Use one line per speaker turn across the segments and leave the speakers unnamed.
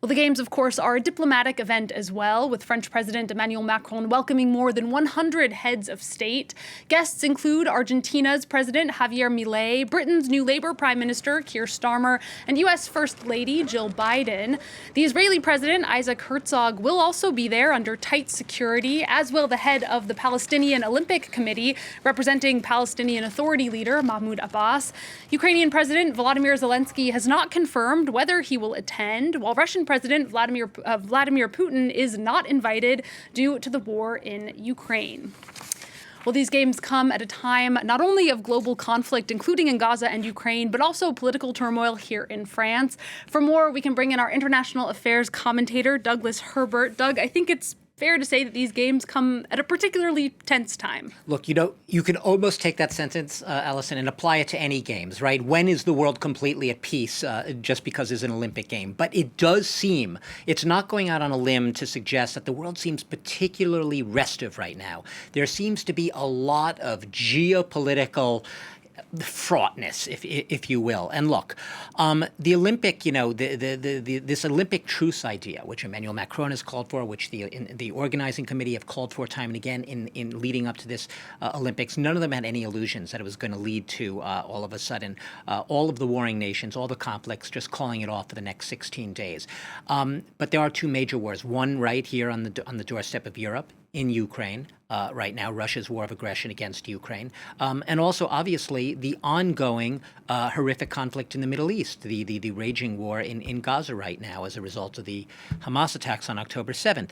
Well, the Games, of course, are a diplomatic event as well, with French President Emmanuel Macron welcoming more than 100 heads of state. Guests include Argentina's President Javier Milei, Britain's new Labour Prime Minister Keir Starmer, and U.S. First Lady Jill Biden. The Israeli President Isaac Herzog will also be there under tight security, as will the head of the Palestinian Olympic Committee, representing Palestinian Authority leader Mahmoud Abbas. Ukrainian President Volodymyr Zelensky has not confirmed whether he will attend, while Russian President Vladimir Putin is not invited due to the war in Ukraine. Well, these games come at a time not only of global conflict, including in Gaza and Ukraine, but also political turmoil here in France. For more, we can bring in our international affairs commentator, Douglas Herbert. Doug, I think it's fair to say that these games come at a particularly tense time.
Look, you can almost take that sentence, Allison, and apply it to any games, right? When is the world completely at peace just because it's an Olympic game? But it does seem, it's not going out on a limb to suggest that the world seems particularly restive right now. There seems to be a lot of geopolitical fraughtness, if you will. And look, the Olympic, this Olympic truce idea, which Emmanuel Macron has called for, which the organizing committee have called for time and again in leading up to this Olympics, none of them had any illusions that it was going to lead to all of a sudden all of the warring nations, all the conflicts, just calling it off for the next 16 days. But there are two major wars. One right here on the doorstep of Europe, in Ukraine right now, Russia's war of aggression against Ukraine, and also obviously the ongoing horrific conflict in the Middle East, the raging war in Gaza right now as a result of the Hamas attacks on October 7th.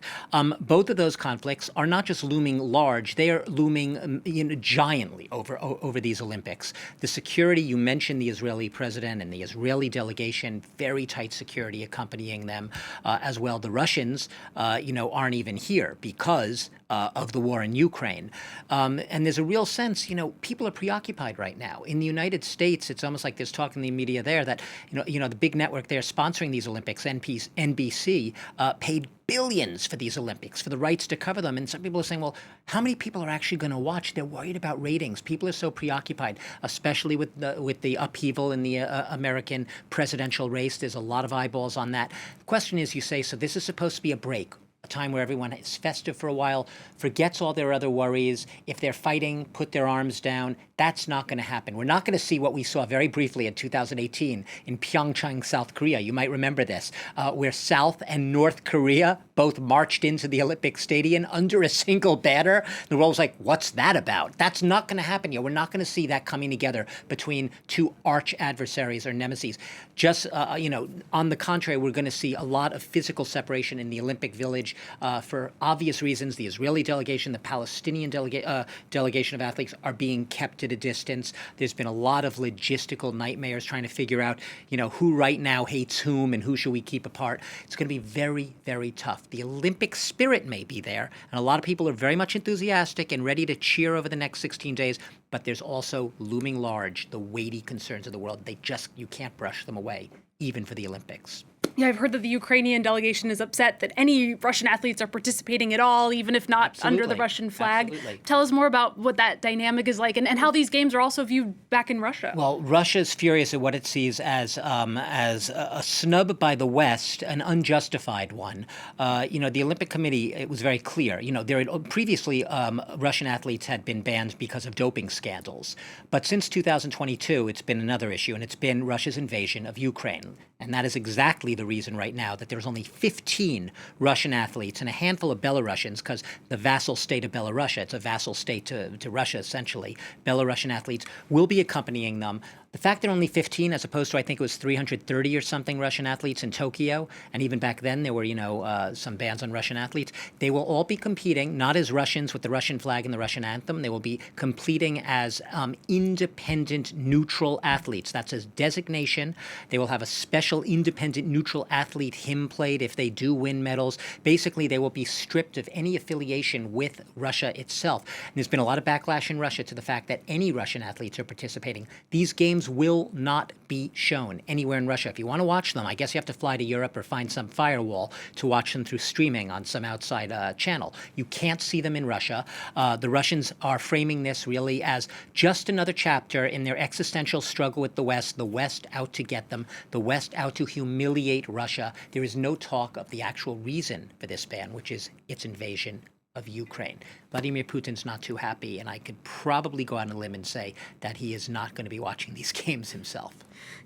Both of those conflicts are not just looming large; they are looming giantly over these Olympics. The security, you mentioned the Israeli president and the Israeli delegation, very tight security accompanying them, as well. The Russians, aren't even here because of the war in Ukraine. And there's a real sense, people are preoccupied right now. In the United States, it's almost like there's talk in the media there that, the big network there sponsoring these Olympics, NBC, paid billions for these Olympics, for the rights to cover them. And some people are saying, well, how many people are actually going to watch? They're worried about ratings. People are so preoccupied, especially with the upheaval in the American presidential race. There's a lot of eyeballs on that. The question is, you say, so this is supposed to be a break, a time where everyone is festive for a while, forgets all their other worries. If they're fighting, put their arms down. That's not going to happen. We're not going to see what we saw very briefly in 2018 in Pyeongchang, South Korea. You might remember this, where South and North Korea both marched into the Olympic Stadium under a single banner. The world was like, what's that about? That's not going to happen yet. We're not going to see that coming together between two arch adversaries or nemesis. Just, on the contrary, we're going to see a lot of physical separation in the Olympic Village for obvious reasons. The Israeli delegation, the Palestinian delegation of athletes are being kept at a distance. There's been a lot of logistical nightmares trying to figure out, who right now hates whom and who should we keep apart. It's going to be very, very tough. The Olympic spirit may be there, and a lot of people are very much enthusiastic and ready to cheer over the next 16 days, but there's also looming large the weighty concerns of the world. You can't brush them away, even for the Olympics.
Yeah, I've heard that the Ukrainian delegation is upset that any Russian athletes are participating at all, even if not under the Russian flag.
Absolutely.
Tell us more about what that dynamic is like and how these games are also viewed back in Russia.
Well, Russia is furious at what it sees as a snub by the West, an unjustified one. The Olympic Committee, it was very clear. Previously, Russian athletes had been banned because of doping scandals. But since 2022, it's been another issue, and it's been Russia's invasion of Ukraine. And that is exactly the reason right now that there's only 15 Russian athletes and a handful of Belarusians, because the vassal state of Belarus, it's a vassal state to Russia, essentially. Belarusian athletes will be accompanying them. The fact that only 15, as opposed to, I think it was 330 or something Russian athletes in Tokyo, and even back then there were, some bans on Russian athletes, they will all be competing, not as Russians with the Russian flag and the Russian anthem. They will be competing as independent, neutral athletes. That's a designation. They will have a special independent, neutral athlete hymn played if they do win medals. Basically, they will be stripped of any affiliation with Russia itself. And there's been a lot of backlash in Russia to the fact that any Russian athletes are participating. These games games will not be shown anywhere in Russia. If you want to watch them, I guess you have to fly to Europe or find some firewall to watch them through streaming on some outside channel. You can't see them in Russia. The Russians are framing this really as just another chapter in their existential struggle with the West out to get them, the West out to humiliate Russia. There is no talk of the actual reason for this ban, which is its invasion of Ukraine. Vladimir Putin's not too happy, and I could probably go on a limb and say that he is not going to be watching these games himself.